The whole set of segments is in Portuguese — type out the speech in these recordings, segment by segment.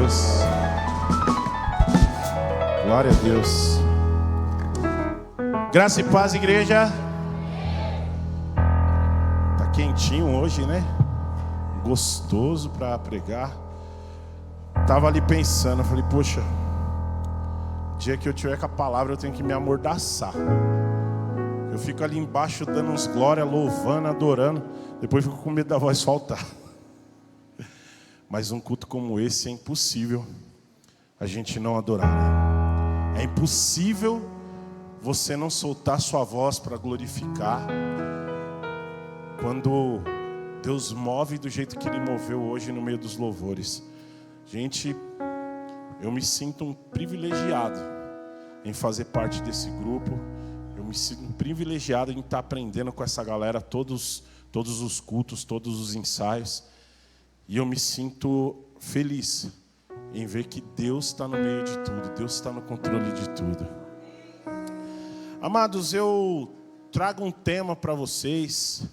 Deus. Glória a Deus. Graça e paz, igreja. Tá quentinho hoje, né? Gostoso para pregar. Tava ali pensando, falei, poxa, dia que eu tiver com a palavra eu tenho que me amordaçar. Eu fico ali embaixo dando uns glória, louvando, adorando. Depois fico com medo da voz faltar. Mas um culto como esse é impossível a gente não adorar, né? É impossível você não soltar sua voz para glorificar quando Deus move do jeito que Ele moveu hoje no meio dos louvores. Gente, eu me sinto um privilegiado em fazer parte desse grupo. Eu me sinto um privilegiado em estar aprendendo com essa galera todos os cultos, todos os ensaios. E eu me sinto feliz em ver que Deus está no meio de tudo. Deus está no controle de tudo. Amados, eu trago um tema para vocês.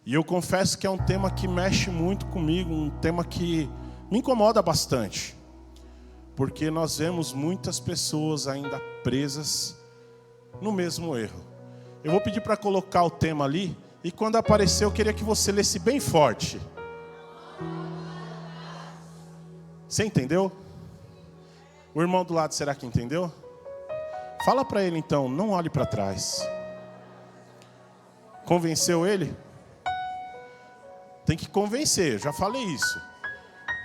E eu confesso que é um tema que mexe muito comigo. Um tema que me incomoda bastante. Porque nós vemos muitas pessoas ainda presas no mesmo erro. Eu vou pedir para colocar o tema ali. E quando aparecer eu queria que você lesse bem forte. Você entendeu? O irmão do lado, será que entendeu? Fala para ele então, não olhe para trás. Convenceu ele? Tem que convencer, já falei isso.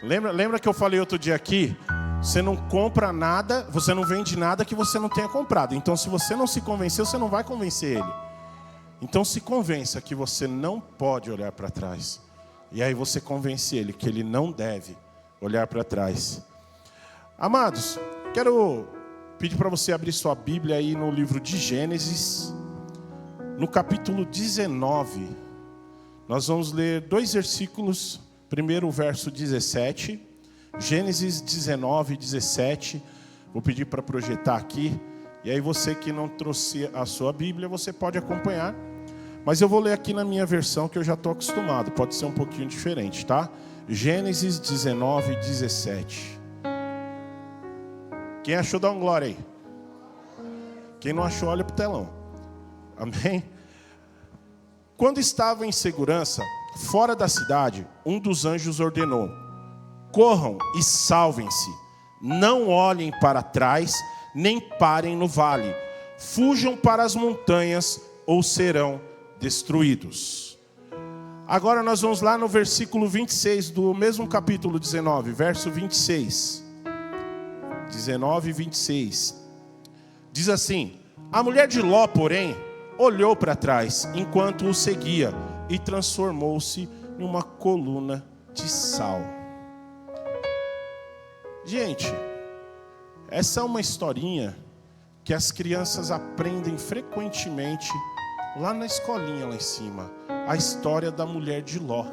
Lembra que eu falei outro dia aqui? Você não compra nada, você não vende nada que você não tenha comprado. Então se você não se convenceu, você não vai convencer ele. Então se convença que você não pode olhar para trás. E aí você convence ele que ele não deve olhar para trás. Amados, quero pedir para você abrir sua Bíblia aí no livro de Gênesis, no capítulo 19. Nós vamos ler 2 versículos. Primeiro o verso 17. Gênesis 19, 17. Vou pedir para projetar aqui. E aí você que não trouxe a sua Bíblia, você pode acompanhar. Mas eu vou ler aqui na minha versão que eu já estou acostumado. Pode ser um pouquinho diferente, tá? Gênesis 19, 17. Quem achou, dá um glória aí. Quem não achou, olha para o telão. Amém? Quando estavam em segurança, fora da cidade, um dos anjos ordenou: corram e salvem-se. Não olhem para trás, nem parem no vale. Fujam para as montanhas ou serão destruídos. Agora nós vamos lá no versículo 26 do mesmo capítulo 19, verso 26. 19 e 26. Diz assim: a mulher de Ló, porém, olhou para trás enquanto o seguia e transformou-se em uma coluna de sal. Gente, essa é uma historinha que as crianças aprendem frequentemente lá na escolinha, lá em cima. A história da mulher de Ló.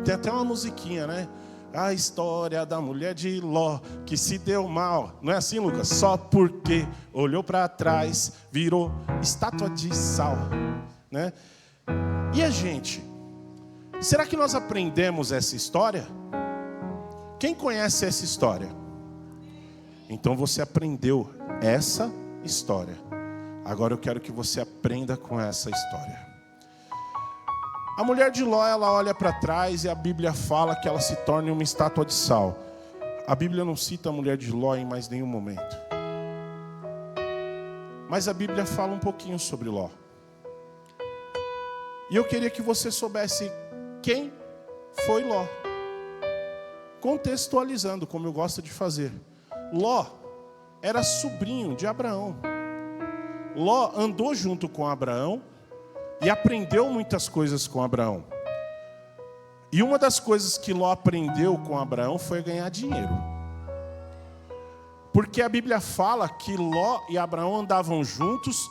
Tem até uma musiquinha, né? A história da mulher de Ló, que se deu mal. Não é assim, Lucas? Só porque olhou para trás, virou estátua de sal, né? E a gente? Será que nós aprendemos essa história? Quem conhece essa história? Então você aprendeu essa história. Agora eu quero que você aprenda com essa história. A mulher de Ló, ela olha para trás e a Bíblia fala que ela se torna uma estátua de sal. A Bíblia não cita a mulher de Ló em mais nenhum momento. Mas a Bíblia fala um pouquinho sobre Ló. E eu queria que você soubesse quem foi Ló. Contextualizando, como eu gosto de fazer. Ló era sobrinho de Abraão. Ló andou junto com Abraão e aprendeu muitas coisas com Abraão. E uma das coisas que Ló aprendeu com Abraão foi ganhar dinheiro. Porque a Bíblia fala que Ló e Abraão andavam juntos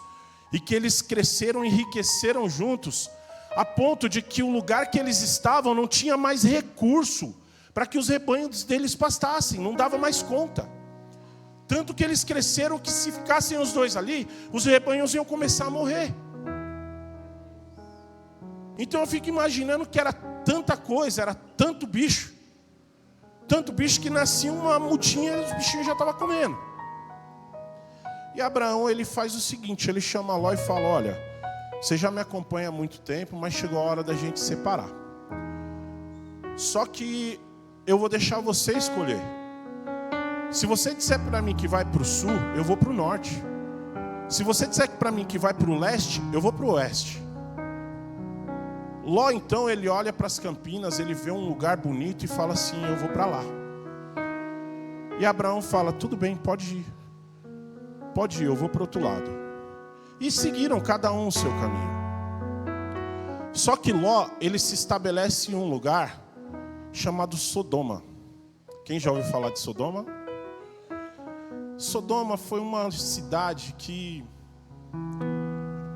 e que eles cresceram e enriqueceram juntos, a ponto de que o lugar que eles estavam não tinha mais recurso para que os rebanhos deles pastassem, não dava mais conta. Tanto que eles cresceram que se ficassem os dois ali, os rebanhos iam começar a morrer. Então eu fico imaginando que era tanta coisa, era tanto bicho, Tanto bicho que nascia uma mudinha e os bichinhos já estavam comendo. E Abraão, ele faz o seguinte, ele chama Ló e fala, olha, você já me acompanha há muito tempo, mas chegou a hora da gente separar. Só que eu vou deixar você escolher. Se você disser para mim que vai para o sul, eu vou para o norte. Se você disser para mim que vai para o leste, eu vou para o oeste. Ló, então, ele olha para as campinas, ele vê um lugar bonito e fala assim, eu vou para lá. E Abraão fala, tudo bem, pode ir. Pode ir, eu vou para o outro lado. E seguiram cada um o seu caminho. Só que Ló, ele se estabelece em um lugar chamado Sodoma. Quem já ouviu falar de Sodoma? Sodoma foi uma cidade que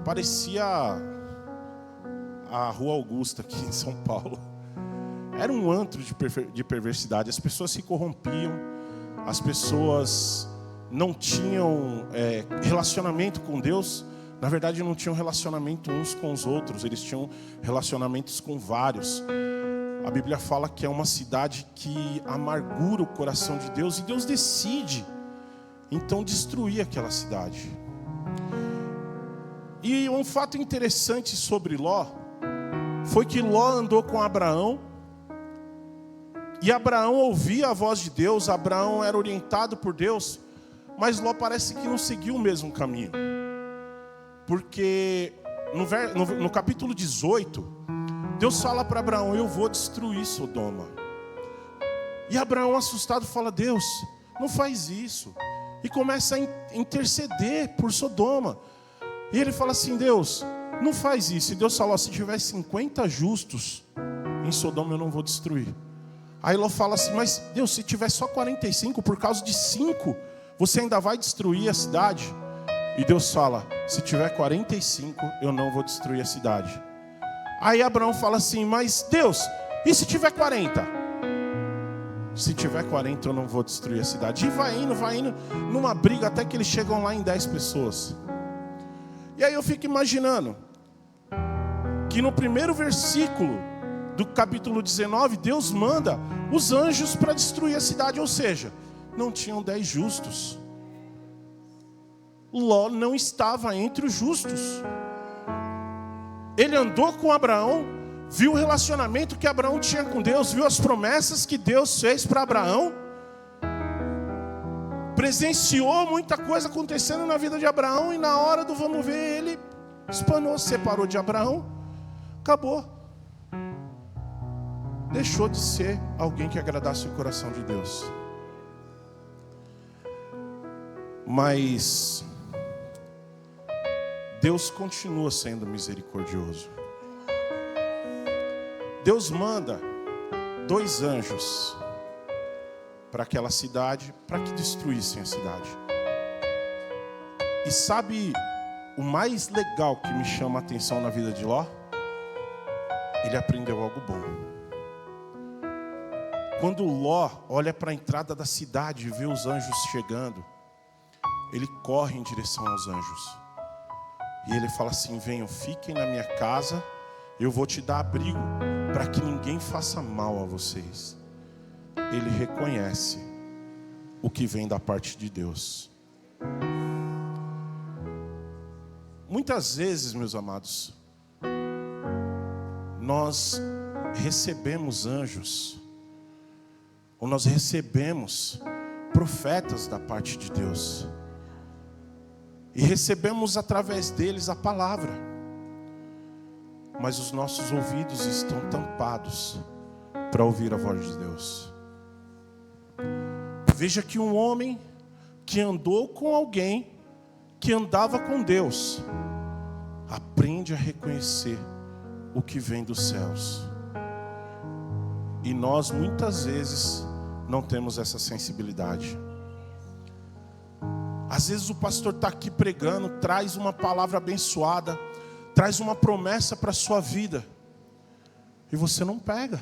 parecia a Rua Augusta aqui em São Paulo. Era um antro de perversidade. As pessoas se corrompiam, as pessoas não tinham relacionamento com Deus. Na verdade, não tinham relacionamento uns com os outros, eles tinham relacionamentos com vários. A Bíblia fala que é uma cidade que amargura o coração de Deus, e Deus decide, então, destruir aquela cidade. E um fato interessante sobre Ló, foi que Ló andou com Abraão, e Abraão ouvia a voz de Deus, Abraão era orientado por Deus, mas Ló parece que não seguiu o mesmo caminho. Porque no capítulo 18, Deus fala para Abraão, eu vou destruir Sodoma. E Abraão, assustado, fala, Deus, não faz isso. E começa a interceder por Sodoma. E ele fala assim, Deus, não faz isso. E Deus falou, se tiver 50 justos em Sodoma, eu não vou destruir. Aí Ló fala assim, mas Deus, se tiver só 45, por causa de 5, você ainda vai destruir a cidade? E Deus fala, se tiver 45, eu não vou destruir a cidade. Aí Abraão fala assim, mas Deus, e se tiver 40? Se tiver 40, eu não vou destruir a cidade. E vai indo, numa briga, até que eles chegam lá em 10 pessoas. E aí eu fico imaginando, que no primeiro versículo do capítulo 19, Deus manda os anjos para destruir a cidade. Ou seja, não tinham 10 justos. Ló não estava entre os justos. Ele andou com Abraão, viu o relacionamento que Abraão tinha com Deus, viu as promessas que Deus fez para Abraão, presenciou muita coisa acontecendo na vida de Abraão, e na hora do vamos ver, ele espanou, separou de Abraão, acabou. Deixou de ser alguém que agradasse o coração de Deus. Mas Deus continua sendo misericordioso. Deus manda 2 anjos para aquela cidade, para que destruíssem a cidade. E sabe o mais legal que me chama a atenção na vida de Ló? Ele aprendeu algo bom. Quando Ló olha para a entrada da cidade e vê os anjos chegando, ele corre em direção aos anjos. E ele fala assim, venham, fiquem na minha casa, eu vou te dar abrigo, para que ninguém faça mal a vocês. Ele reconhece o que vem da parte de Deus. Muitas vezes, meus amados, nós recebemos anjos, ou nós recebemos profetas da parte de Deus, e recebemos através deles a palavra, mas os nossos ouvidos estão tampados para ouvir a voz de Deus. Veja que um homem que andou com alguém que andava com Deus, aprende a reconhecer o que vem dos céus. E nós muitas vezes não temos essa sensibilidade. Às vezes o pastor está aqui pregando, traz uma palavra abençoada, traz uma promessa para a sua vida, e você não pega.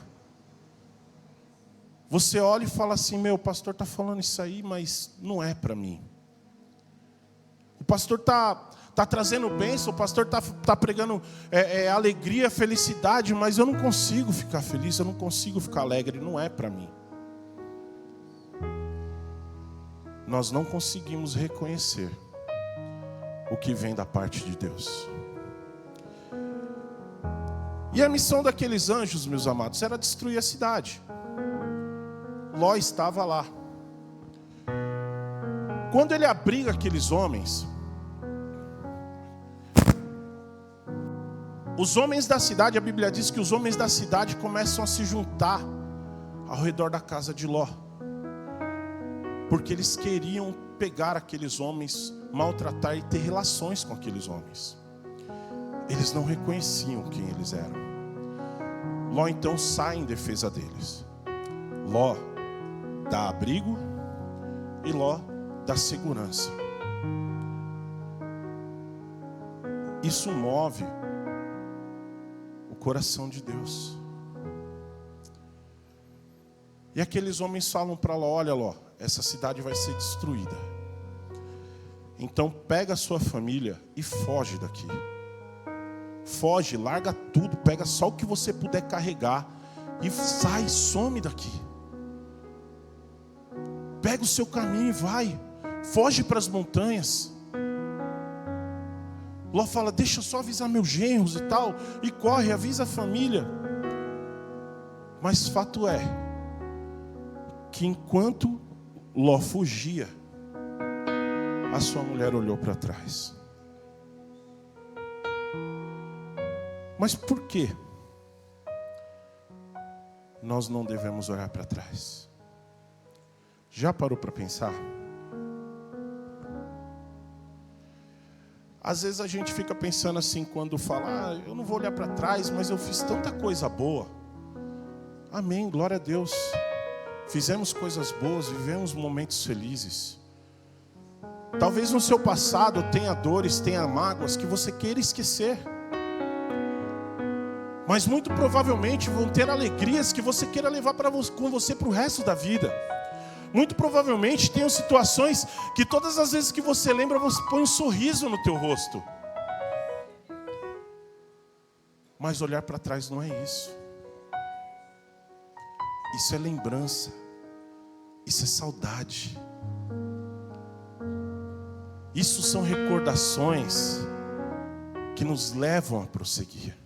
Você olha e fala assim, meu, o pastor está falando isso aí, mas não é para mim. O pastor está trazendo bênção, o pastor está pregando alegria, felicidade, mas eu não consigo ficar feliz, eu não consigo ficar alegre, não é para mim. nós não conseguimos reconhecer o que vem da parte de Deus. E a missão daqueles anjos, meus amados, era destruir a cidade. Ló estava lá. Quando ele abriga aqueles homens, os homens da cidade, a Bíblia diz que os homens da cidade começam a se juntar ao redor da casa de Ló, porque eles queriam pegar aqueles homens, maltratar e ter relações com aqueles homens. Eles não reconheciam quem eles eram. Ló então sai em defesa deles. Ló dá abrigo e Ló dá segurança. Isso move o coração de Deus. E aqueles homens falam para Ló: olha, Ló, essa cidade vai ser destruída. Então pega a sua família e foge daqui. Foge, larga tudo, pega só o que você puder carregar e sai, some daqui. Pega o seu caminho e vai. Foge para as montanhas. Ló fala: deixa eu só avisar meus genros e tal. E corre, avisa a família. Mas fato é que enquanto Ló fugia, a sua mulher olhou para trás. Mas por que nós não devemos olhar para trás? Já parou para pensar? Às vezes a gente fica pensando assim, quando fala: eu não vou olhar para trás, mas eu fiz tanta coisa boa. Amém, glória a Deus. Fizemos coisas boas, vivemos momentos felizes. Talvez no seu passado tenha dores, tenha mágoas que você queira esquecer. Mas muito provavelmente vão ter alegrias que você queira levar com você para o resto da vida. Muito provavelmente tenham situações que todas as vezes que você lembra, você põe um sorriso no teu rosto. Mas olhar para trás não é isso. Isso é lembrança. Isso é saudade. Isso são recordações que nos levam a prosseguir.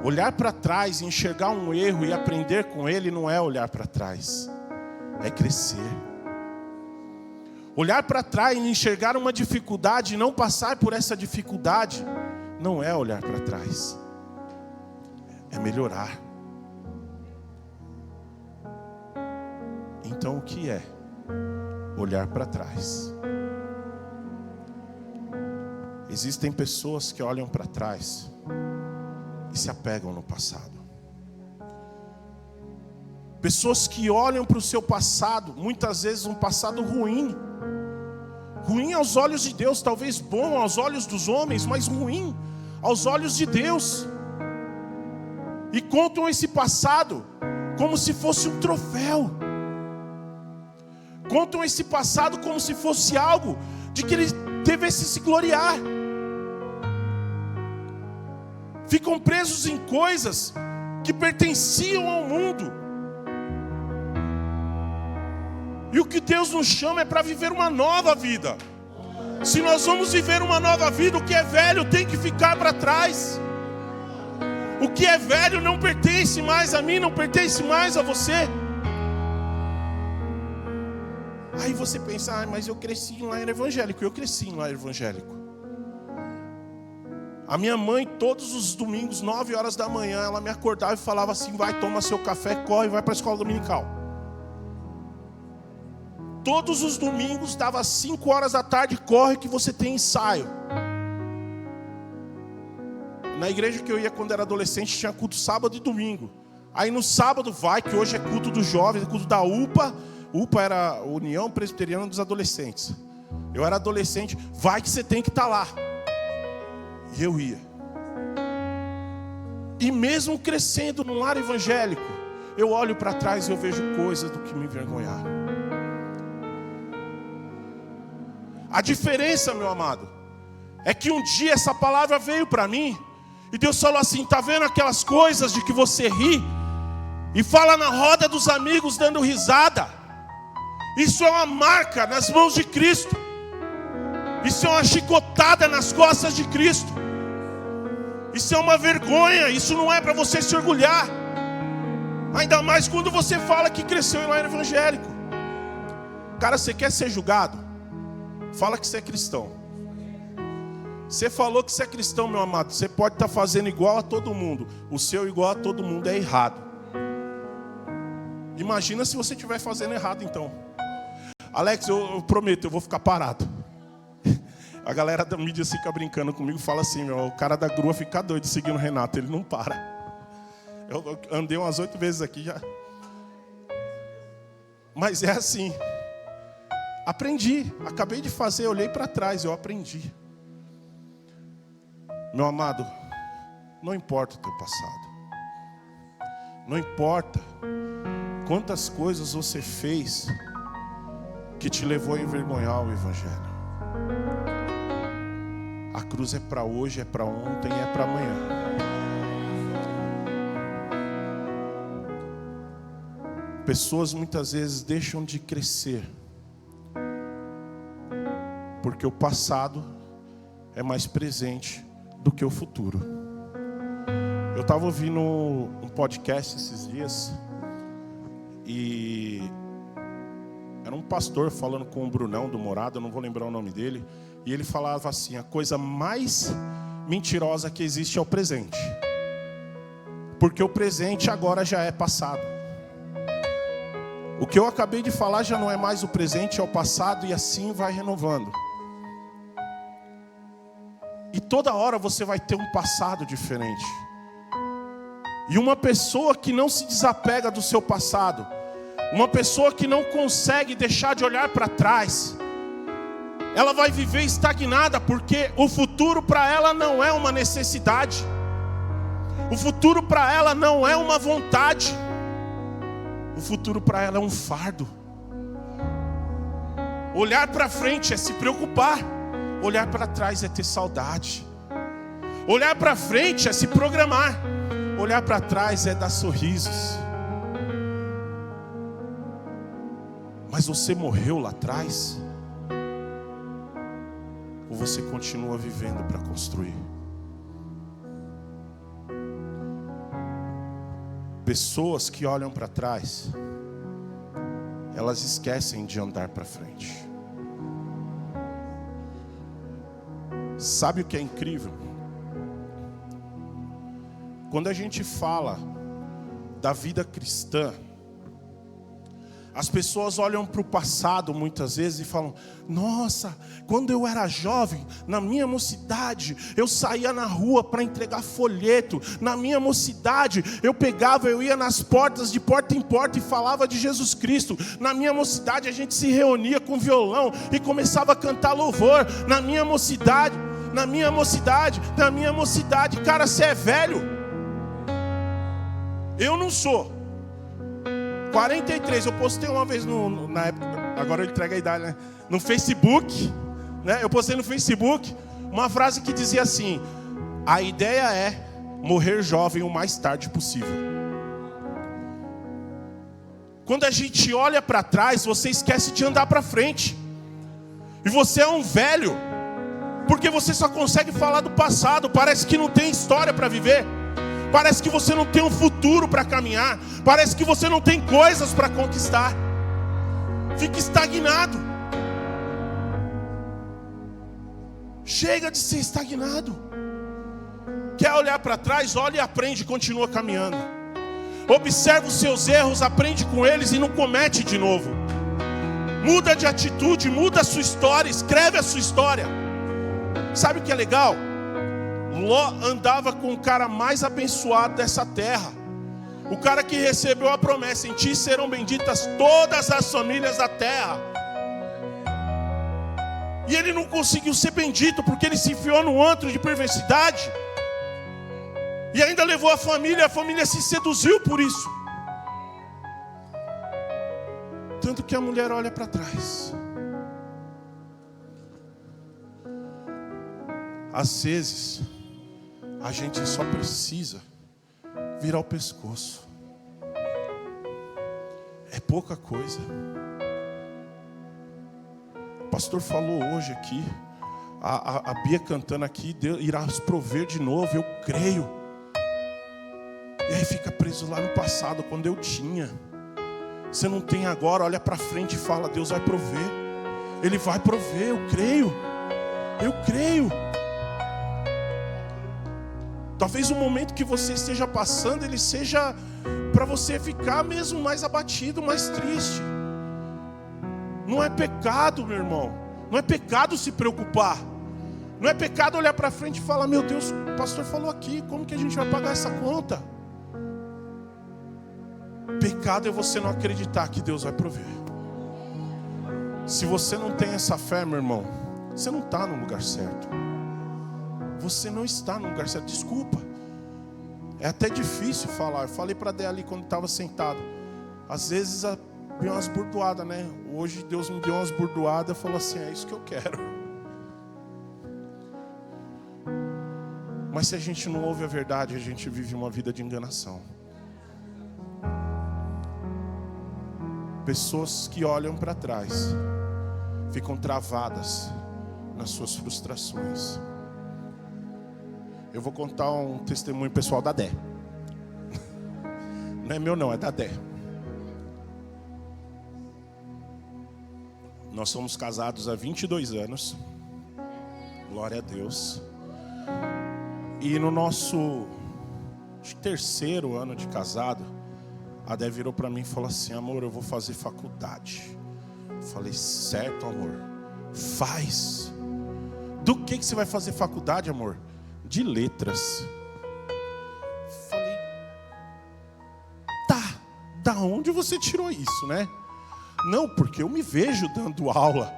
Olhar para trás e enxergar um erro e aprender com ele não é olhar para trás, é crescer. Olhar para trás e enxergar uma dificuldade e não passar por essa dificuldade não é olhar para trás, é melhorar. Então o que é olhar para trás? Existem pessoas que olham para trás e se apegam no passado. Pessoas que olham para o seu passado, muitas vezes um passado ruim. Ruim aos olhos de Deus, talvez bom aos olhos dos homens, mas ruim aos olhos de Deus. E contam esse passado como se fosse um troféu. Contam esse passado como se fosse algo de que ele devesse se gloriar. Ficam presos em coisas que pertenciam ao mundo. E o que Deus nos chama é para viver uma nova vida. Se nós vamos viver uma nova vida, o que é velho tem que ficar para trás. O que é velho não pertence mais a mim, não pertence mais a você. Aí você pensa: mas eu cresci em lar evangélico. Eu cresci em lar evangélico. A minha mãe, todos os domingos, 9 horas da manhã, ela me acordava e falava assim: vai, toma seu café, corre, vai para a escola dominical. Todos os domingos, dava 5 horas da tarde, corre que você tem ensaio. Na igreja que eu ia quando era adolescente, tinha culto sábado e domingo. Aí no sábado vai, que hoje é culto dos jovens, é culto da UPA. UPA era a União Presbiteriana dos Adolescentes. Eu era adolescente, vai que você tem que estar lá. E eu ia. E mesmo crescendo no lar evangélico, eu olho para trás e eu vejo coisas do que me envergonhar. A diferença, meu amado, é que um dia essa palavra veio para mim e Deus falou assim: tá vendo aquelas coisas de que você ri e fala na roda dos amigos dando risada? Isso é uma marca nas mãos de Cristo. Isso é uma chicotada nas costas de Cristo. Isso é uma vergonha. Isso não é para você se orgulhar. Ainda mais quando você fala que cresceu em lar evangélico. Cara, você quer ser julgado? Fala que você é cristão. Você falou que você é cristão, meu amado. Você pode estar fazendo igual a todo mundo. O seu igual a todo mundo é errado. Imagina se você estiver fazendo errado então. Alex, eu prometo, eu vou ficar parado. A galera da mídia fica brincando comigo, fala assim, o cara da grua fica doido seguindo o Renato, ele não para. Eu andei umas 8 vezes aqui já. Mas é assim. Aprendi, acabei de fazer, olhei para trás, eu aprendi. Meu amado, não importa o teu passado. Não importa quantas coisas você fez que te levou a envergonhar o Evangelho. A cruz é para hoje, é para ontem, é para amanhã. Pessoas muitas vezes deixam de crescer porque o passado é mais presente do que o futuro. Eu estava ouvindo um podcast esses dias e era um pastor falando com o Brunão do Morado, eu não vou lembrar o nome dele, e ele falava assim: a coisa mais mentirosa que existe é o presente, porque o presente agora já é passado. O que eu acabei de falar já não é mais o presente, é o passado, e assim vai renovando. E toda hora você vai ter um passado diferente. E uma pessoa que não se desapega do seu passado, uma pessoa que não consegue deixar de olhar para trás, ela vai viver estagnada, porque o futuro para ela não é uma necessidade. O futuro para ela não é uma vontade. O futuro para ela é um fardo. Olhar para frente é se preocupar. Olhar para trás é ter saudade. Olhar para frente é se programar. Olhar para trás é dar sorrisos. Mas você morreu lá atrás? Ou você continua vivendo para construir? Pessoas que olham para trás, elas esquecem de andar para frente. Sabe o que é incrível? Quando a gente fala da vida cristã, as pessoas olham para o passado muitas vezes e falam: nossa, quando eu era jovem, na minha mocidade, eu saía na rua para entregar folheto. Na minha mocidade, eu ia nas portas, de porta em porta, e falava de Jesus Cristo. Na minha mocidade, a gente se reunia com violão e começava a cantar louvor. Na minha mocidade, cara, você é velho. Eu não sou. 43, eu postei uma vez na época, agora eu entrego a idade, né? No Facebook, né? Eu postei no Facebook uma frase que dizia assim: a ideia é morrer jovem o mais tarde possível. Quando a gente olha para trás, você esquece de andar para frente. E você é um velho, porque você só consegue falar do passado. Parece que não tem história para viver. Parece que você não tem um futuro para caminhar. Parece que você não tem coisas para conquistar. Fica estagnado. Chega de ser estagnado. Quer olhar para trás? Olha e aprende, continua caminhando. Observa os seus erros, aprende com eles e não comete de novo. Muda de atitude, muda a sua história, escreve a sua história. Sabe o que é legal? Ló andava com o cara mais abençoado dessa terra. O cara que recebeu a promessa: em ti serão benditas todas as famílias da terra. E ele não conseguiu ser bendito porque ele se enfiou num antro de perversidade. E ainda levou a família se seduziu por isso. Tanto que a mulher olha para trás. Às vezes a gente só precisa virar o pescoço. É pouca coisa. pastor falou hoje aqui, a Bia cantando aqui, Deus irá prover de novo, eu creio. E aí fica preso lá no passado, quando eu tinha. Você não tem agora, olha para frente e fala, Deus vai prover. Ele vai prover, eu creio. Eu creio. Talvez o momento que você esteja passando, ele seja para você ficar mesmo mais abatido, mais triste. Não é pecado, meu irmão. Não é pecado se preocupar. Não é pecado olhar para frente e falar, meu Deus, o pastor falou aqui, como que a gente vai pagar essa conta? Pecado é você não acreditar que Deus vai prover. Se você não tem essa fé, meu irmão, você não está no lugar certo. Você não está no lugar certo, desculpa. É até difícil falar. Eu falei para a Dé ali quando estava sentado. Às vezes vem umas burdoadas, né? Hoje Deus me deu umas burdoadas e falou assim, é isso que eu quero. Mas se a gente não ouve a verdade, a gente vive uma vida de enganação. Pessoas que olham para trás ficam travadas nas suas frustrações. Eu vou contar um testemunho pessoal da Dé. Não é meu não, é da Dé. Nós somos casados há 22 anos. Glória a Deus. E no nosso terceiro ano de casado, a Dé virou para mim e falou assim, amor, eu vou fazer faculdade. Eu falei, certo, amor, faz. Do que você vai fazer faculdade, amor? De letras. Falei, tá, da onde você tirou isso, né? Não, porque eu me vejo dando aula.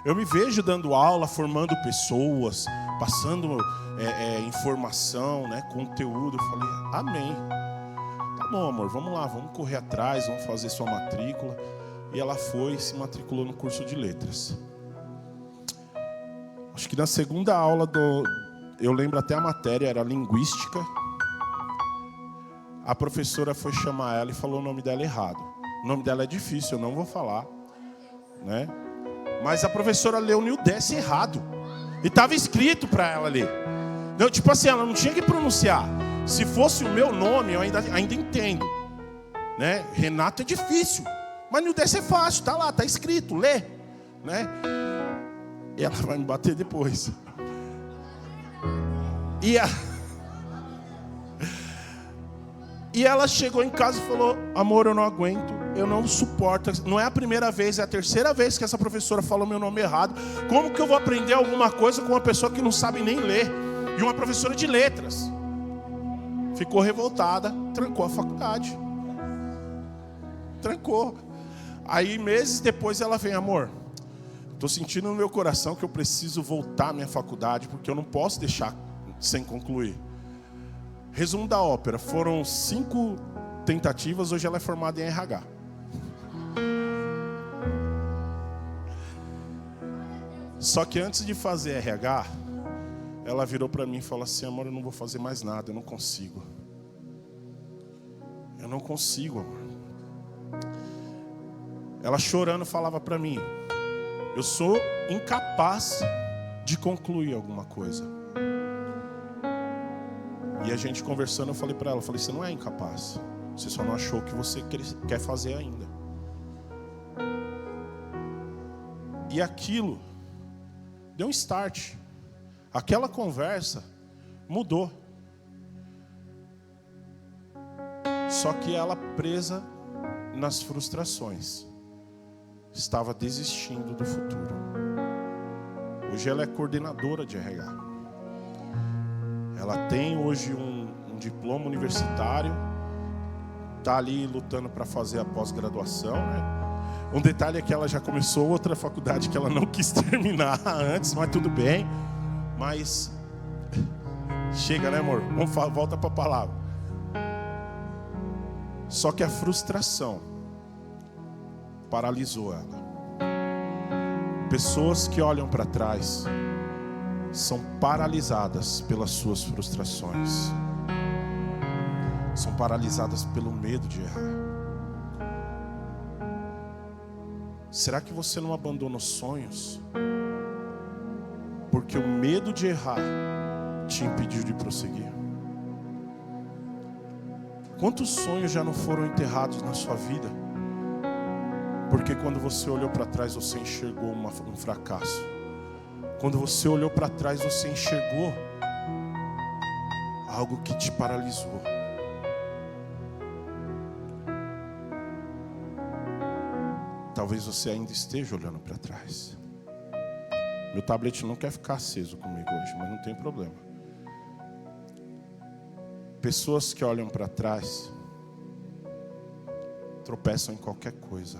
Eu me vejo dando aula, formando pessoas, passando informação, né, conteúdo. Eu falei, amém. Tá bom, amor, vamos lá, vamos correr atrás, vamos fazer sua matrícula. E ela foi e se matriculou no curso de letras. Acho que na segunda aula eu lembro até a matéria, era linguística. A professora foi chamar ela e falou o nome dela errado. O nome dela é difícil, eu não vou falar, né? Mas a professora leu Nil Desce errado. E estava escrito para ela ler. Não, tipo assim, ela não tinha que pronunciar. Se fosse o meu nome, eu ainda entendo, né? Renato é difícil, mas Nil Desce é fácil, tá lá, tá escrito, lê, né? E ela vai me bater depois. E ela chegou em casa e falou, amor, eu não aguento, eu não suporto. Não é a primeira vez, é a terceira vez que essa professora falou meu nome errado. Como que eu vou aprender alguma coisa com uma pessoa que não sabe nem ler? E uma professora de letras. Ficou revoltada, trancou a faculdade. Trancou. Aí meses depois ela vem, amor, estou sentindo no meu coração que eu preciso voltar à minha faculdade, porque eu não posso deixar sem concluir. Resumo da ópera, foram 5 tentativas, hoje ela é formada em RH. Só que antes de fazer RH, ela virou para mim e falou assim, amor, eu não vou fazer mais nada, eu não consigo. Eu não consigo, amor. Ela chorando falava para mim, eu sou incapaz de concluir alguma coisa. E a gente conversando, eu falei para ela, você não é incapaz. Você só não achou o que você quer fazer ainda. E aquilo deu um start. Aquela conversa mudou. Só que ela, presa nas frustrações, estava desistindo do futuro. Hoje ela é coordenadora de RH. Ela tem hoje um diploma universitário, está ali lutando para fazer a pós-graduação, né? Um detalhe é que ela já começou outra faculdade que ela não quis terminar antes, mas tudo bem. Mas chega, né, amor? Volta para a palavra. Só que a frustração paralisou ela. Pessoas que olham para trás são paralisadas pelas suas frustrações. São paralisadas pelo medo de errar. Será que você não abandona os sonhos porque o medo de errar te impediu de prosseguir? Quantos sonhos já não foram enterrados na sua vida porque quando você olhou para trás você enxergou um fracasso? Quando você olhou para trás você enxergou algo que te paralisou. Talvez você ainda esteja olhando para trás. Meu tablet não quer ficar aceso comigo hoje, mas não tem problema. Pessoas que olham para trás tropeçam em qualquer coisa.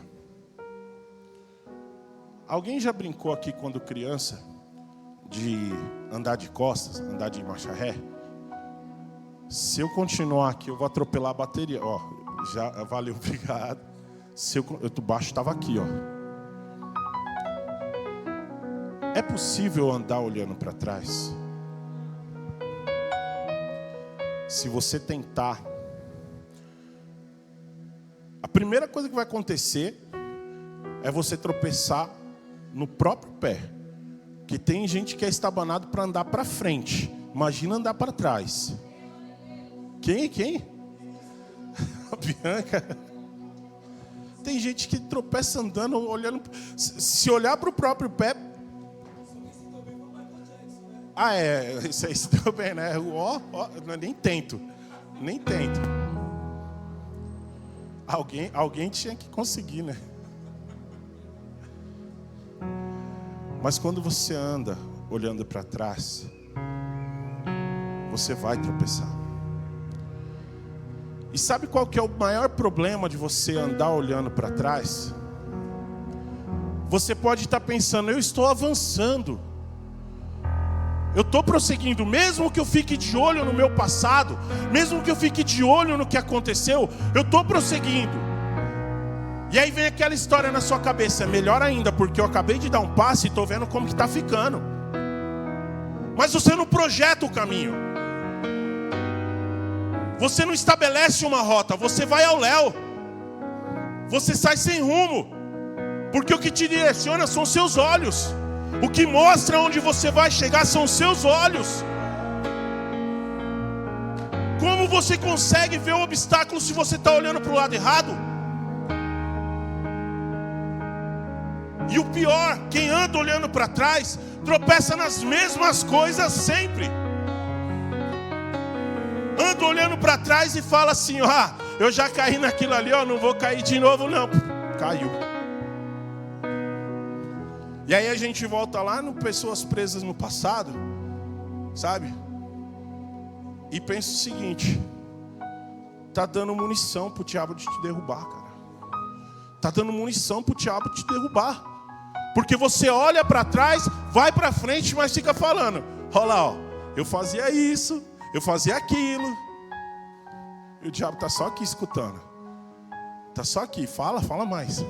Alguém já brincou aqui quando criança de andar de costas, andar de marcha ré? Se eu continuar aqui, eu vou atropelar a bateria. Ó, já valeu, obrigado. O baixo estava aqui, ó. É possível andar olhando para trás? Se você tentar, a primeira coisa que vai acontecer é você tropeçar no próprio pé. Que tem gente que é estabanado para andar para frente. Imagina andar para trás. Quem? A Bianca. Tem gente que tropeça andando, olhando. Se olhar para o próprio pé. Isso aí se deu bem, né? Nem tento. Alguém tinha que conseguir, né? Mas quando você anda olhando para trás, você vai tropeçar. E sabe qual que é o maior problema de você andar olhando para trás? Você pode estar pensando, eu estou avançando. Eu estou prosseguindo, mesmo que eu fique de olho no meu passado, mesmo que eu fique de olho no que aconteceu, eu estou prosseguindo. E aí vem aquela história na sua cabeça, melhor ainda, porque eu acabei de dar um passo e estou vendo como que está ficando. Mas você não projeta o caminho. Você não estabelece uma rota, você vai ao léu. Você sai sem rumo. Porque o que te direciona são os seus olhos. O que mostra onde você vai chegar são os seus olhos. Como você consegue ver o obstáculo se você está olhando para o lado errado? E o pior, quem anda olhando para trás, tropeça nas mesmas coisas sempre. Anda olhando para trás e fala assim, eu já caí naquilo ali, não vou cair de novo não. Caiu. E aí a gente volta lá no pessoas presas no passado, sabe? E pensa o seguinte, tá dando munição pro diabo de te derrubar, cara. Tá dando munição pro diabo te derrubar. Porque você olha para trás, vai para frente, mas fica falando, olha lá, eu fazia isso, eu fazia aquilo. E o diabo está só aqui escutando. Está só aqui, fala mais.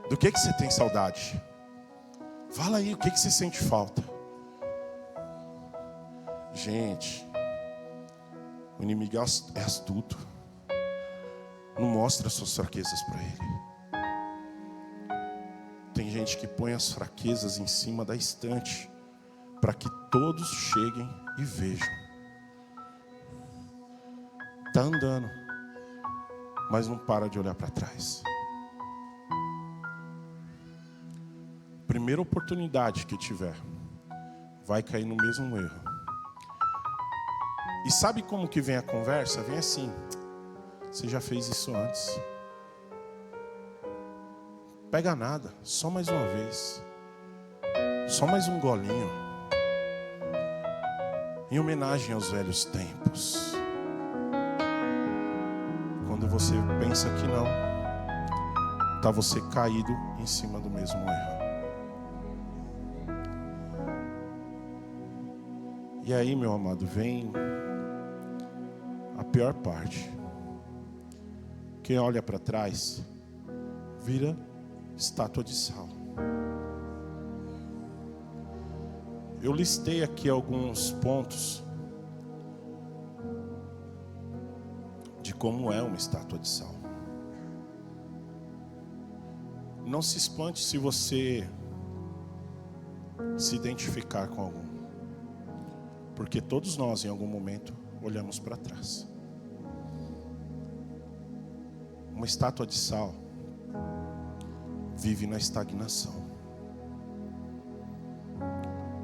Do que você tem saudade? Fala aí, o que você sente falta? Gente, o inimigo é astuto. Não mostra suas fraquezas para ele. Tem gente que põe as fraquezas em cima da estante para que todos cheguem e vejam. Está andando, mas não para de olhar para trás. Primeira oportunidade que tiver, vai cair no mesmo erro. E sabe como que vem a conversa? Vem assim, você já fez isso antes. Pega nada, só mais uma vez. Só mais um golinho. Em homenagem aos velhos tempos. Quando você pensa que não, está você caído em cima do mesmo erro. E aí, meu amado, vem a pior parte. Quem olha para trás, vira estátua de sal. Eu listei aqui alguns pontos de como é uma estátua de sal. Não se espante se você se identificar com algum. Porque todos nós, em algum momento, olhamos para trás. Uma estátua de sal vive na estagnação.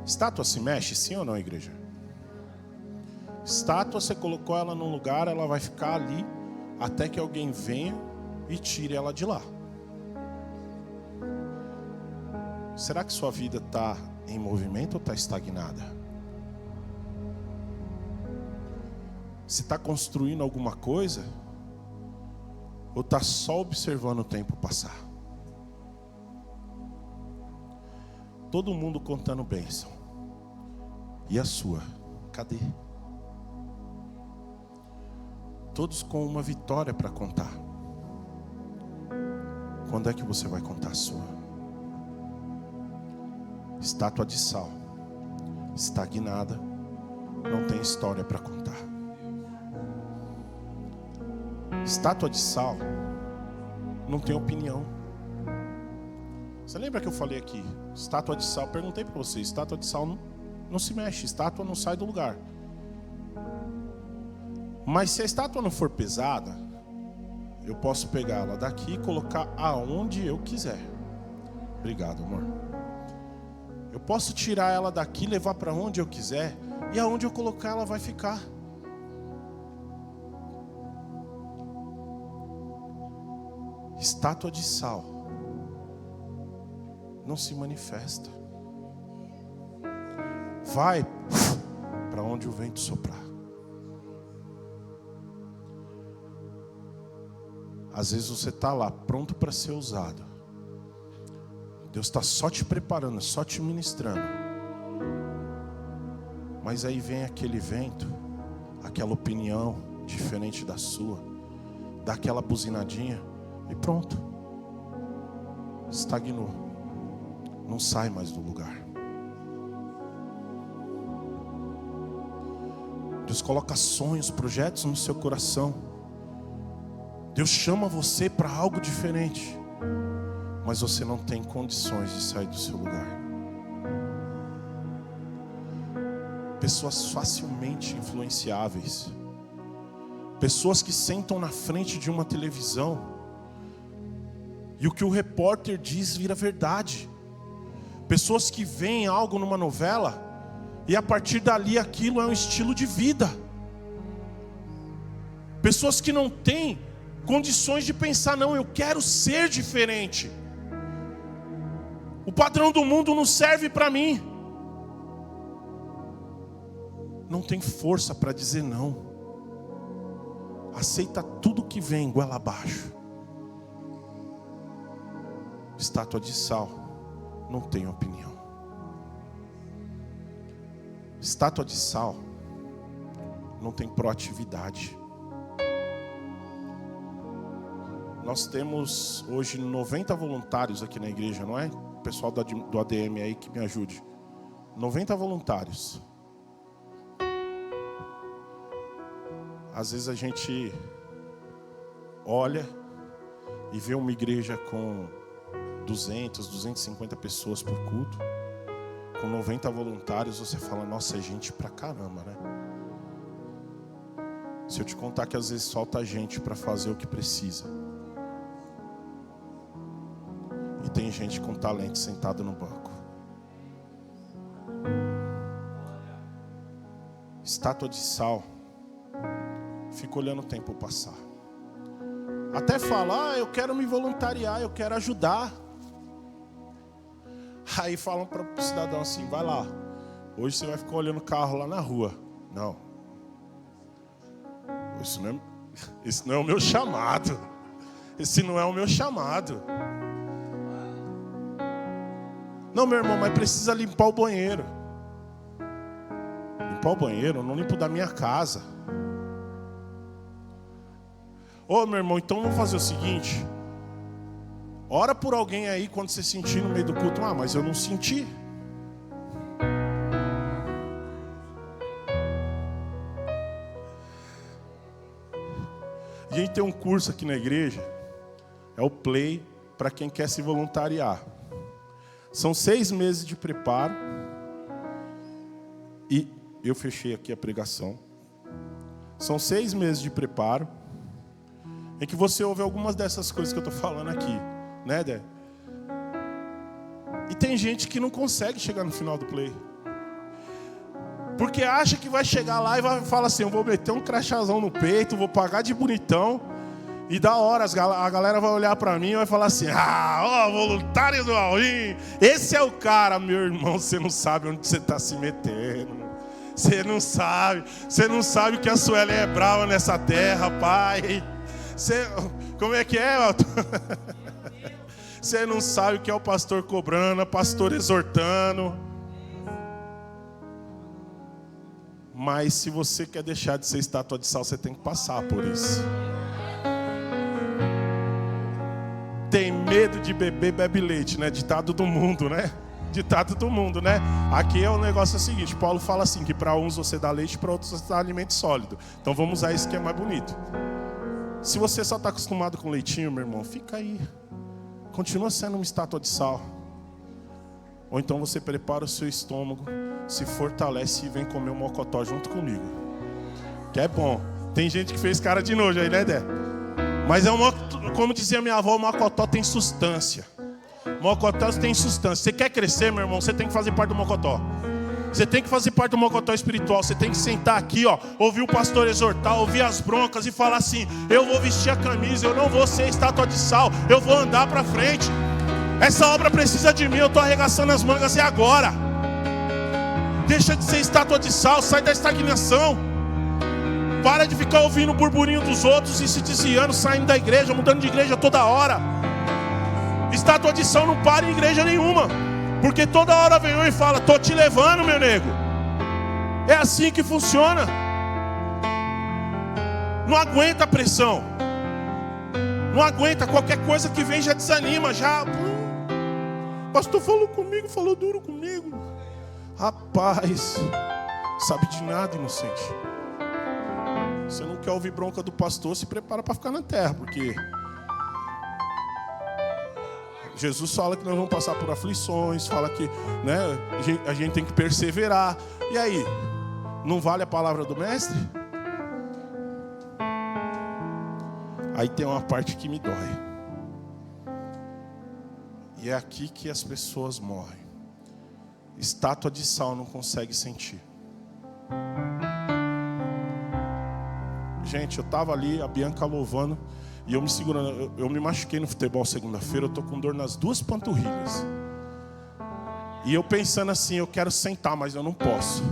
Estátua se mexe, sim ou não, igreja? Estátua, você colocou ela num lugar, ela vai ficar ali até que alguém venha e tire ela de lá. Será que sua vida está em movimento ou está estagnada? Se está construindo alguma coisa ou está só observando o tempo passar? Todo mundo contando bênção. E a sua? Cadê? Todos com uma vitória para contar. Quando é que você vai contar a sua? Estátua de sal, estagnada, não tem história para contar. Estátua de sal não tem opinião. Você lembra que eu falei aqui? Estátua de sal, perguntei para você, estátua de sal não se mexe, estátua não sai do lugar. Mas se a estátua não for pesada, eu posso pegar ela daqui e colocar aonde eu quiser. Obrigado, amor. Eu posso tirar ela daqui, levar para onde eu quiser, e aonde eu colocar ela vai ficar. Estátua de sal não se manifesta. Vai para onde o vento soprar. Às vezes você está lá pronto para ser usado. Deus está só te preparando, só te ministrando. Mas aí vem aquele vento, aquela opinião diferente da sua, dá aquela buzinadinha e pronto. Estagnou. Não sai mais do lugar. Deus coloca sonhos, projetos no seu coração. Deus chama você para algo diferente, mas você não tem condições de sair do seu lugar. Pessoas facilmente influenciáveis, pessoas que sentam na frente de uma televisão e o que o repórter diz vira verdade. Pessoas que veem algo numa novela e a partir dali aquilo é um estilo de vida. Pessoas que não têm condições de pensar, não, eu quero ser diferente. O padrão do mundo não serve para mim. Não tem força para dizer não. Aceita tudo que vem goela abaixo. Estátua de sal não tem opinião. Estátua de sal não tem proatividade. Nós temos hoje 90 voluntários aqui na igreja, não é? O pessoal do ADM aí que me ajude. 90 voluntários. Às vezes a gente olha e vê uma igreja com 200, 250 pessoas por culto. Com 90 voluntários, você fala, nossa, é gente pra caramba, né? Se eu te contar que às vezes falta gente para fazer o que precisa. E tem gente com talento sentada no banco. Estátua de sal fica olhando o tempo passar. Até fala, eu quero me voluntariar, eu quero ajudar. Aí falam para o cidadão assim, vai lá, hoje você vai ficar olhando o carro lá na rua. Não, isso não é o meu chamado. Esse não é o meu chamado. Não, meu irmão, mas precisa limpar o banheiro. Limpar o banheiro? Eu não limpo da minha casa. Ô, meu irmão, então vamos fazer o seguinte. Ora por alguém aí quando você sentir no meio do culto. Ah, mas eu não senti. E a gente tem um curso aqui na igreja. É o Play para quem quer se voluntariar. São 6 meses de preparo. E eu fechei aqui a pregação. São 6 meses de preparo, em que você ouve algumas dessas coisas que eu estou falando aqui, né, Dé? E tem gente que não consegue chegar no final do play, porque acha que vai chegar lá e vai falar assim: eu vou meter um crachazão no peito, vou pagar de bonitão, e da hora a galera vai olhar para mim e vai falar assim: voluntário do All-in, esse é o cara. Meu irmão, você não sabe onde você está se metendo. Você não sabe que a Sueli é brava nessa terra, pai. Como é que é, Elton? Você não sabe o que é o pastor cobrando, o pastor exortando. Mas se você quer deixar de ser estátua de sal, você tem que passar por isso. Tem medo de beber, bebe leite, né? Ditado do mundo, né? Ditado do mundo, né? Aqui é o negócio seguinte: Paulo fala assim, que para uns você dá leite, para outros você dá alimento sólido. Então vamos usar isso que é mais bonito. Se você só está acostumado com leitinho, meu irmão, fica aí. Continua sendo uma estátua de sal. Ou então você prepara o seu estômago, se fortalece e vem comer um mocotó junto comigo. Que é bom. Tem gente que fez cara de nojo aí, né, Dé? Mas como dizia minha avó, o mocotó tem substância. Mocotó tem substância. Você quer crescer, meu irmão, você tem que fazer parte do mocotó. Você tem que fazer parte do mocotó espiritual. Você tem que sentar aqui, ouvir o pastor exortar, ouvir as broncas e falar assim: eu vou vestir a camisa, eu não vou ser estátua de sal, eu vou andar para frente. Essa obra precisa de mim, eu estou arregaçando as mangas, é agora. Deixa de ser estátua de sal, sai da estagnação. Para de ficar ouvindo o burburinho dos outros e se desviando, saindo da igreja, mudando de igreja toda hora. Estátua de sal não para em igreja nenhuma, porque toda hora vem um e fala: tô te levando, meu nego. É assim que funciona. Não aguenta a pressão. Não aguenta, qualquer coisa que vem já desanima. Pastor falou comigo, falou duro comigo. Rapaz, sabe de nada, inocente. Você não quer ouvir bronca do pastor, se prepara para ficar na terra, porque Jesus fala que nós vamos passar por aflições, fala que, né, a gente tem que perseverar. E aí, não vale a palavra do mestre? Aí tem uma parte que me dói. E é aqui que as pessoas morrem. Estátua de sal não consegue sentir. Gente, eu estava ali, a Bianca louvando, e eu me segurando. Eu me machuquei no futebol segunda-feira, eu estou com dor nas 2 panturrilhas. E eu pensando assim: eu quero sentar, mas eu não posso.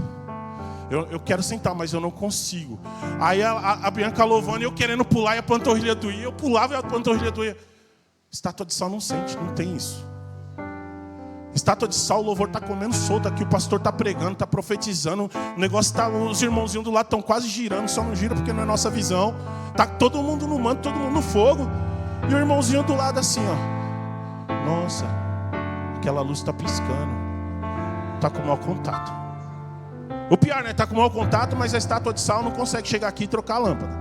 Eu quero sentar, mas eu não consigo. Aí a Bianca louvando e eu querendo pular e a panturrilha doía. Eu pulava e a panturrilha doía. Estátua de sal não sente, não tem isso. Estátua de sal, o louvor está comendo solto aqui. O pastor está pregando, está profetizando. O negócio está, os irmãozinhos do lado estão quase girando. Só não gira porque não é nossa visão. Está todo mundo no manto, todo mundo no fogo. E o irmãozinho do lado assim, nossa, aquela luz está piscando. Está com mau contato. O pior, né? Está com mau contato, mas a estátua de sal não consegue chegar aqui e trocar a lâmpada.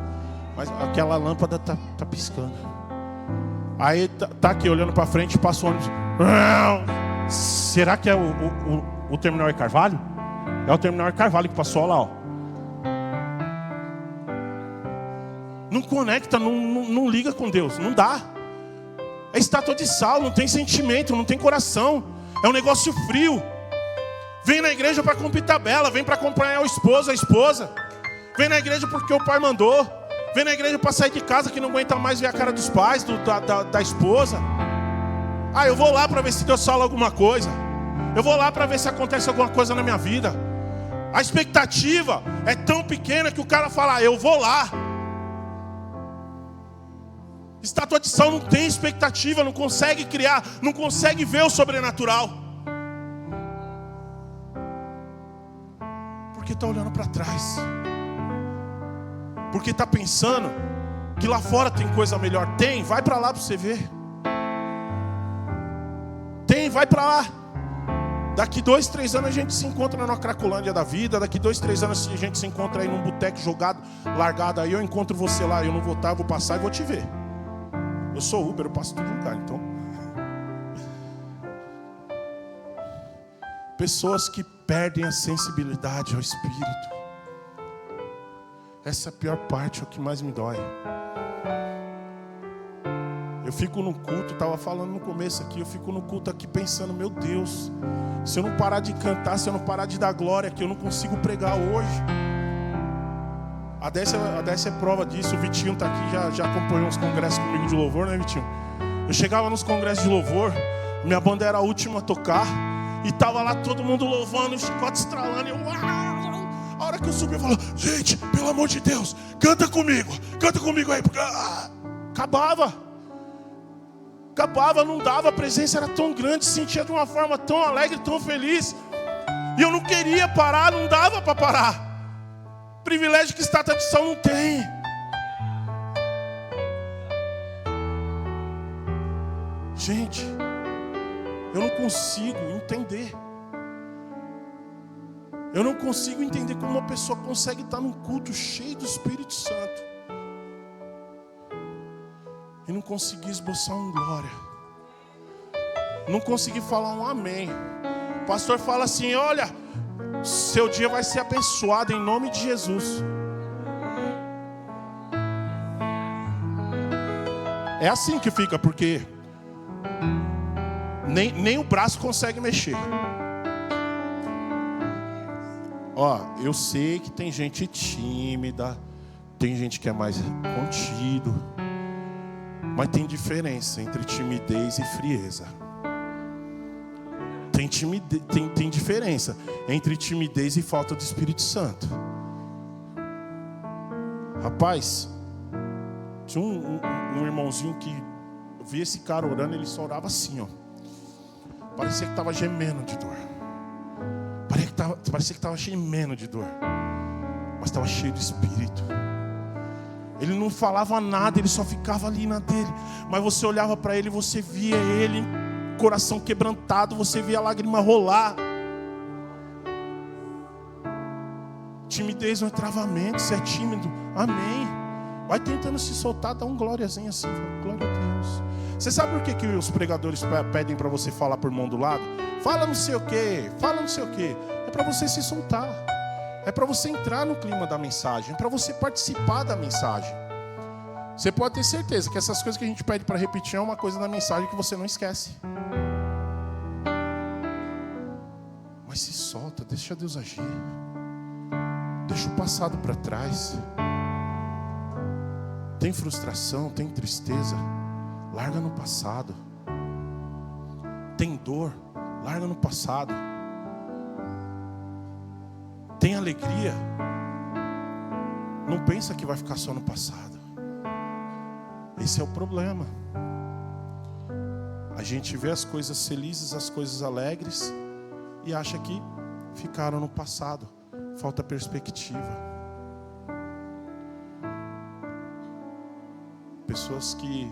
Mas aquela lâmpada está piscando. Aí tá aqui olhando para frente, passa o ônibus. Será que é o terminal Carvalho? É o terminal Carvalho que passou lá, Não conecta, não liga com Deus, não dá. É estátua de sal, não tem sentimento, não tem coração. É um negócio frio. Vem na igreja para cumprir tabela, vem para acompanhar o esposo, a esposa. Vem na igreja porque o pai mandou. Vem na igreja para sair de casa que não aguenta mais ver a cara dos pais, da esposa. Eu vou lá para ver se Deus fala alguma coisa. Eu vou lá para ver se acontece alguma coisa na minha vida. A expectativa é tão pequena que o cara fala: eu vou lá. Estátua de sal não tem expectativa, não consegue criar, não consegue ver o sobrenatural. Porque está olhando para trás. Porque está pensando que lá fora tem coisa melhor. Tem, vai para lá para você ver. Tem, vai para lá. Daqui 2, 3 anos a gente se encontra na Cracolândia da vida. Daqui 2, 3 anos a gente se encontra aí num boteco jogado, largado aí. Eu encontro você lá, eu não vou estar, eu vou passar e vou te ver. Eu sou Uber, eu passo todo lugar, então. Pessoas que perdem a sensibilidade ao Espírito. Essa é a pior parte, é o que mais me dói. Eu fico no culto, estava falando no começo aqui, eu fico no culto aqui pensando, meu Deus, se eu não parar de cantar, se eu não parar de dar glória aqui, eu não consigo pregar hoje. A Décia é prova disso, o Vitinho está aqui, já acompanhou uns congressos comigo de louvor, né, Vitinho? Eu chegava nos congressos de louvor, minha banda era a última a tocar, e estava lá todo mundo louvando, o chicote estralando, e eu... A hora que eu subi, eu falo, gente, pelo amor de Deus, canta comigo aí, porque... Acabava, não dava, a presença era tão grande, sentia de uma forma tão alegre, tão feliz, e eu não queria parar, não dava para parar. Privilégio que estátua de sal não tem. Gente, eu não consigo entender. Eu não consigo entender como uma pessoa consegue estar num culto cheio do Espírito Santo e não conseguir esboçar um glória, não conseguir falar um amém. O pastor fala assim, olha, seu dia vai ser abençoado em nome de Jesus. É assim que fica, porque nem o braço consegue mexer. Ó, eu sei que tem gente tímida, tem gente que é mais contido, mas tem diferença entre timidez e frieza. Tem diferença entre timidez e falta do Espírito Santo. Rapaz, tinha um irmãozinho que eu vi esse cara orando, ele só orava assim, ó. Parecia que estava gemendo de dor. Parecia que estava gemendo de dor, mas estava cheio de Espírito. Ele não falava nada, ele só ficava ali na dele. Mas você olhava para ele, você via ele, coração quebrantado, você via a lágrima rolar. Timidez não é travamento, se é tímido, amém. Vai tentando se soltar, dá um glóriazinho assim, glória a Deus. Você sabe por que os pregadores pedem para você falar por mão do lado? Fala não sei o que, fala não sei o que. É para você se soltar. É para você entrar no clima da mensagem. É para você participar da mensagem. Você pode ter certeza que essas coisas que a gente pede para repetir é uma coisa da mensagem que você não esquece. Mas se solta, deixa Deus agir. Deixa o passado para trás. Tem frustração, tem tristeza, larga no passado. Tem dor, larga no passado. Tem alegria, não pensa que vai ficar só no passado. Esse é o problema. A gente vê as coisas felizes, as coisas alegres e acha que ficaram no passado. Falta perspectiva. Pessoas que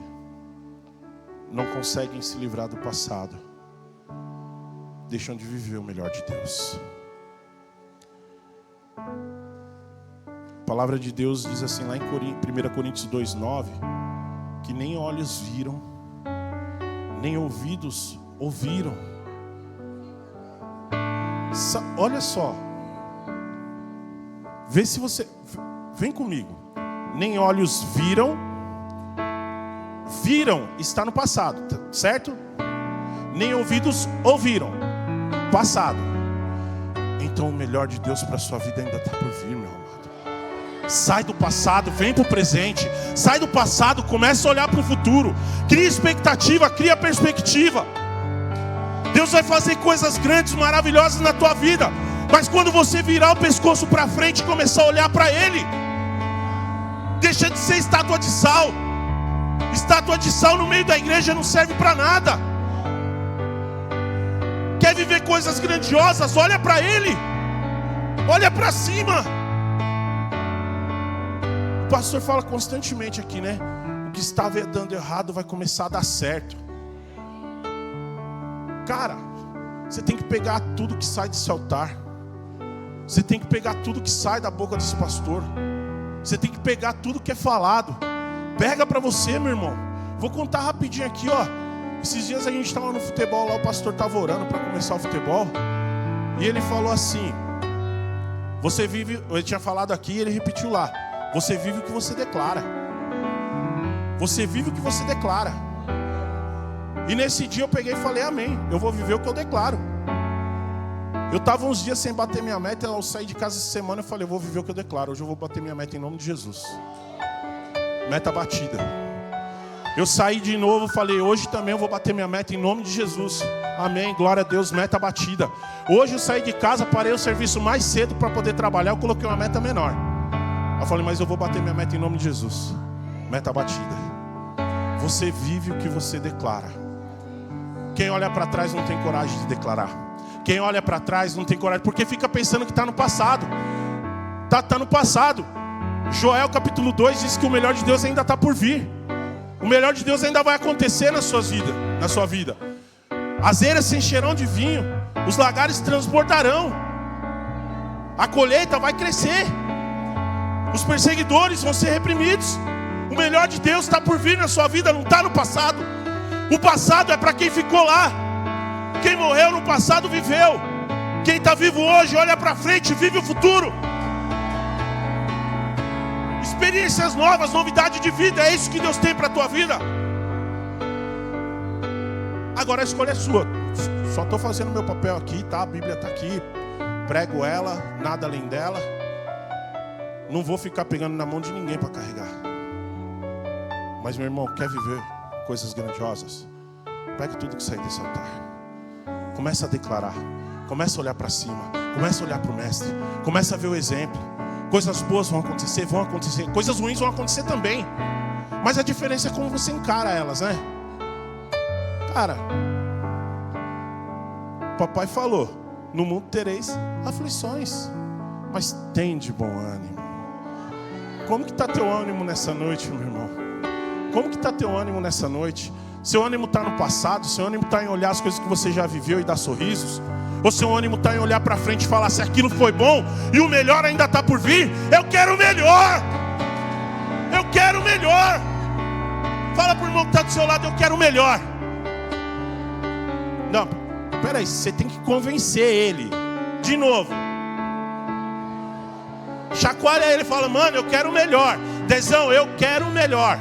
não conseguem se livrar do passado deixam de viver o melhor de Deus. A palavra de Deus diz assim lá em 1 Coríntios 2:9, que nem olhos viram, nem ouvidos ouviram. Olha só, vê se você, vem comigo. Nem olhos viram está no passado, certo? Nem ouvidos ouviram, passado. Então o melhor de Deus para a sua vida ainda está por vir, meu amado. Sai do passado, vem para o presente. Sai do passado, começa a olhar para o futuro. Cria expectativa, cria perspectiva. Deus vai fazer coisas grandes, maravilhosas na tua vida. Mas quando você virar o pescoço para frente e começar a olhar para Ele, deixa de ser estátua de sal. Estátua de sal no meio da igreja não serve para nada. Quer viver coisas grandiosas? Olha para Ele. Olha para cima. O pastor fala constantemente aqui, né? O que estava dando errado vai começar a dar certo. Cara, você tem que pegar tudo que sai desse altar. Você tem que pegar tudo que sai da boca desse pastor. Você tem que pegar tudo que é falado. Pega para você, meu irmão. Vou contar rapidinho aqui, ó. Esses dias a gente estava no futebol lá, o pastor estava orando para começar o futebol. E ele falou assim, você vive, ele tinha falado aqui e ele repetiu lá, você vive o que você declara. Você vive o que você declara. E nesse dia eu peguei e falei, amém, eu vou viver o que eu declaro. Eu estava uns dias sem bater minha meta, eu saí de casa essa semana e falei, eu vou viver o que eu declaro. Hoje eu vou bater minha meta em nome de Jesus. Meta batida. Eu saí de novo, falei, hoje também eu vou bater minha meta em nome de Jesus. Amém, glória a Deus, meta batida. Hoje eu saí de casa, parei o serviço mais cedo para poder trabalhar, eu coloquei uma meta menor. Eu falei, mas eu vou bater minha meta em nome de Jesus. Meta batida. Você vive o que você declara. Quem olha para trás não tem coragem de declarar. Quem olha para trás não tem coragem, porque fica pensando que está no passado. Está no passado. Joel capítulo 2 diz que o melhor de Deus ainda está por vir. O melhor de Deus ainda vai acontecer na sua vida. As eiras se encherão de vinho, os lagares transbordarão, a colheita vai crescer, os perseguidores vão ser reprimidos. O melhor de Deus está por vir na sua vida, não está no passado. O passado é para quem ficou lá. Quem morreu no passado viveu. Quem está vivo hoje olha para frente, vive o futuro. Experiências novas, novidade de vida, é isso que Deus tem para a tua vida. Agora a escolha é sua. Só estou fazendo meu papel aqui, tá? A Bíblia está aqui. Prego ela, nada além dela. Não vou ficar pegando na mão de ninguém para carregar. Mas meu irmão, quer viver coisas grandiosas? Pega tudo que sair desse altar. Começa a declarar. Começa a olhar para cima. Começa a olhar para o mestre. Começa a ver o exemplo. Coisas boas vão acontecer. Coisas ruins vão acontecer também. Mas a diferença é como você encara elas, né? Cara, papai falou, no mundo tereis aflições, mas tem de bom ânimo. Como que está teu ânimo nessa noite, meu irmão? Como que está teu ânimo nessa noite? Seu ânimo está no passado? Seu ânimo está em olhar as coisas que você já viveu e dar sorrisos? Ou seu ânimo está em olhar para frente e falar, se aquilo foi bom e o melhor ainda está por vir, eu quero o melhor! Eu quero o melhor! Fala para o irmão que está do seu lado, eu quero o melhor! Não, peraí, você tem que convencer ele. De novo. Chacoalha ele e fala, mano, eu quero o melhor. Dezão, eu quero o melhor.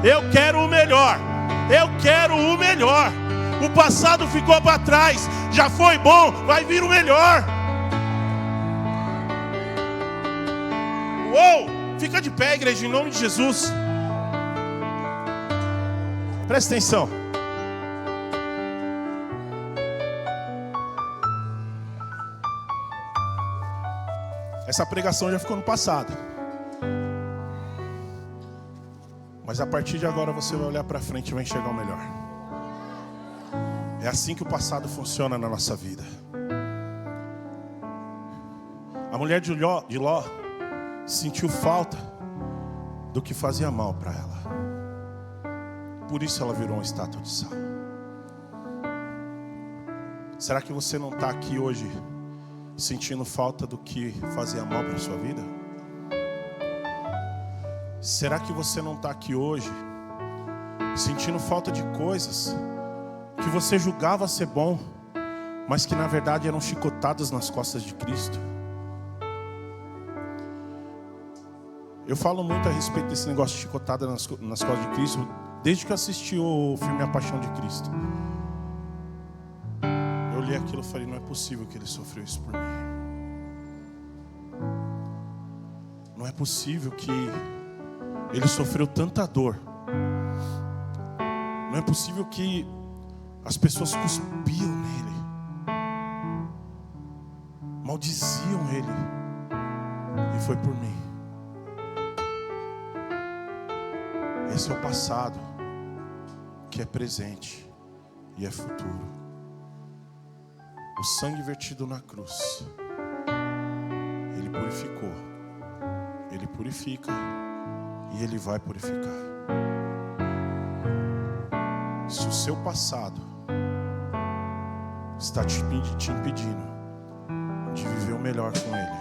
Eu quero o melhor. Eu quero o melhor. O passado ficou para trás. Já foi bom, vai vir o melhor. Uou, fica de pé, igreja, em nome de Jesus. Presta atenção. Essa pregação já ficou no passado. Mas a partir de agora você vai olhar para frente e vai enxergar o melhor. É assim que o passado funciona na nossa vida. A mulher de Ló sentiu falta do que fazia mal para ela. Por isso ela virou uma estátua de sal. Será que você não está aqui hoje sentindo falta do que fazia mal para a sua vida? Será que você não está aqui hoje sentindo falta de coisas que você julgava ser bom, mas que na verdade eram chicotadas nas costas de Cristo? Eu falo muito a respeito desse negócio de chicotada nas costas de Cristo desde que eu assisti o filme A Paixão de Cristo. Eu olhei aquilo e falei, não é possível que ele sofreu isso por mim. Não é possível que ele sofreu tanta dor. Não é possível que as pessoas cuspiam nele, maldiziam ele, e foi por mim. Esse é o passado, que é presente e é futuro. O sangue vertido na cruz, ele purificou, ele purifica e ele vai purificar. Se o seu passado está te impedindo de viver o melhor com ele,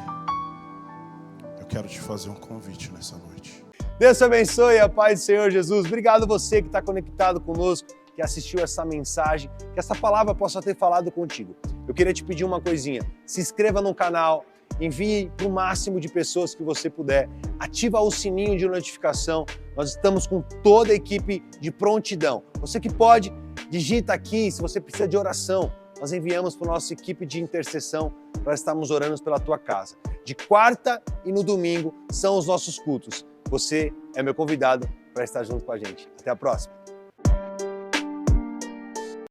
eu quero te fazer um convite nessa noite. Deus te abençoe, a paz do Senhor Jesus. Obrigado você que está conectado conosco. que assistiu essa mensagem, que essa palavra possa ter falado contigo. Eu queria te pedir uma coisinha, se inscreva no canal, envie para o máximo de pessoas que você puder, ativa o sininho de notificação, nós estamos com toda a equipe de prontidão. Você que pode, digita aqui, se você precisa de oração, nós enviamos para a nossa equipe de intercessão para estarmos orando pela tua casa. De quarta e no domingo são os nossos cultos. Você é meu convidado para estar junto com a gente. Até a próxima.